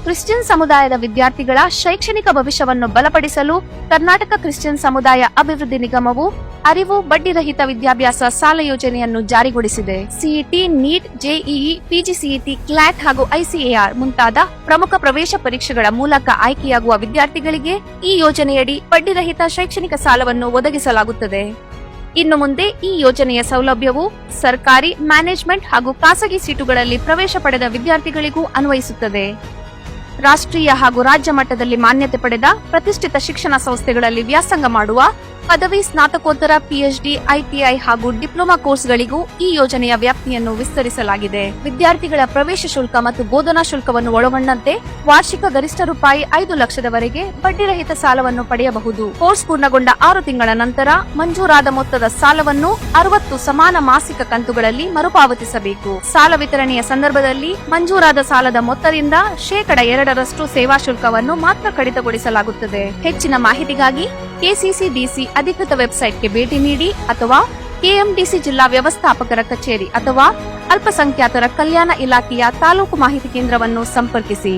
Christian ಸಮುದಾಯದ ವಿದ್ಯಾರ್ಥಿಗಳ ಶೈಕ್ಷಣಿಕ ಭವಿಷ್ಯವನ್ನು ಬಲಪಡಿಸಲು ಕರ್ನಾಟಕ ಕ್ರಿಶ್ಚಿಯನ್ ಸಮುದಾಯ ಅಭಿವೃದ್ಧಿ ನಿಗಮವು ಅರಿವು ಬಡ್ಡಿರಹಿತ ವಿದ್ಯಾಭ್ಯಾಸ ಸಾಲ ಯೋಜನೆಯನ್ನು ಜಾರಿಗೊಳಿಸಿದೆ. CET, NEET, JEE, PGCET, CLAT ಹಾಗೂ ಐಸಿಎಆರ್ ಮುಂತಾದ ಪ್ರಮುಖ ಪ್ರವೇಶ ಪರೀಕ್ಷೆಗಳ ಮೂಲಕ ಆಯ್ಕೆಯಾಗುವ ವಿದ್ಯಾರ್ಥಿಗಳಿಗೆ ಈ ಯೋಜನೆಯಡಿ ಬಡ್ಡಿರಹಿತ ಶೈಕ್ಷಣಿಕ ಸಾಲವನ್ನು ಒದಗಿಸಲಾಗುತ್ತದೆ. ಇನ್ನು ಮುಂದೆ ಈ ಯೋಜನೆಯ ಸೌಲಭ್ಯವು ಸರ್ಕಾರಿ, ಮ್ಯಾನೇಜ್ಮೆಂಟ್ ಹಾಗೂ ಖಾಸಗಿ ಸೀಟುಗಳಲ್ಲಿ ಪ್ರವೇಶ ಪಡೆದ ವಿದ್ಯಾರ್ಥಿಗಳಿಗೂ ಅನ್ವಯಿಸುತ್ತದೆ. ರಾಷ್ಟ್ರೀಯ ಹಾಗೂ ರಾಜ್ಯ ಮಟ್ಟದಲ್ಲಿ ಮಾನ್ಯತೆ ಪಡೆದ ಪ್ರತಿಷ್ಠಿತ ಶಿಕ್ಷಣ ಸಂಸ್ಥೆಗಳಲ್ಲಿ ವ್ಯಾಸಂಗ ಮಾಡುವ ಪದವಿ, ಸ್ನಾತಕೋತ್ತರ, ಪಿಎಚ್ಡಿ, ಐಟಿಐ ಹಾಗೂ ಡಿಪ್ಲೊಮಾ ಕೋರ್ಸ್ಗಳಿಗೂ ಈ ಯೋಜನೆಯ ವ್ಯಾಪ್ತಿಯನ್ನು ವಿಸ್ತರಿಸಲಾಗಿದೆ. ವಿದ್ಯಾರ್ಥಿಗಳ ಪ್ರವೇಶ ಶುಲ್ಕ ಮತ್ತು ಬೋಧನಾ ಶುಲ್ಕವನ್ನು ಒಳಗೊಂಡಂತೆ ವಾರ್ಷಿಕ ಗರಿಷ್ಠ ರೂಪಾಯಿ 5 ಲಕ್ಷದವರೆಗೆ ಬಡ್ಡಿರಹಿತ ಸಾಲವನ್ನು ಪಡೆಯಬಹುದು. ಕೋರ್ಸ್ ಪೂರ್ಣಗೊಂಡ 6 ತಿಂಗಳ ನಂತರ ಮಂಜೂರಾದ ಮೊತ್ತದ ಸಾಲವನ್ನು 60 ಸಮಾನ ಮಾಸಿಕ ಕಂತುಗಳಲ್ಲಿ ಮರುಪಾವತಿಸಬೇಕು. ಸಾಲ ವಿತರಣೆಯ ಸಂದರ್ಭದಲ್ಲಿ ಮಂಜೂರಾದ ಸಾಲದ ಮೊತ್ತದಿಂದ 2% ಸೇವಾ ಶುಲ್ಕವನ್ನು ಮಾತ್ರ ಕಡಿತಗೊಳಿಸಲಾಗುತ್ತದೆ. ಹೆಚ್ಚಿನ ಮಾಹಿತಿಗಾಗಿ ಕೆಸಿಸಿಡಿಸಿ ಅಧಿಕೃತ ವೆಬ್ಸೈಟ್ಗೆ ಭೇಟಿ ನೀಡಿ ಅಥವಾ ಕೆಎಂಡಿಸಿ ಜಿಲ್ಲಾ ವ್ಯವಸ್ಥಾಪಕರ ಕಚೇರಿ ಅಥವಾ ಅಲ್ಪಸಂಖ್ಯಾತರ ಕಲ್ಯಾಣ ಇಲಾಖೆಯ ತಾಲೂಕು ಮಾಹಿತಿ ಕೇಂದ್ರವನ್ನು ಸಂಪರ್ಕಿಸಿ.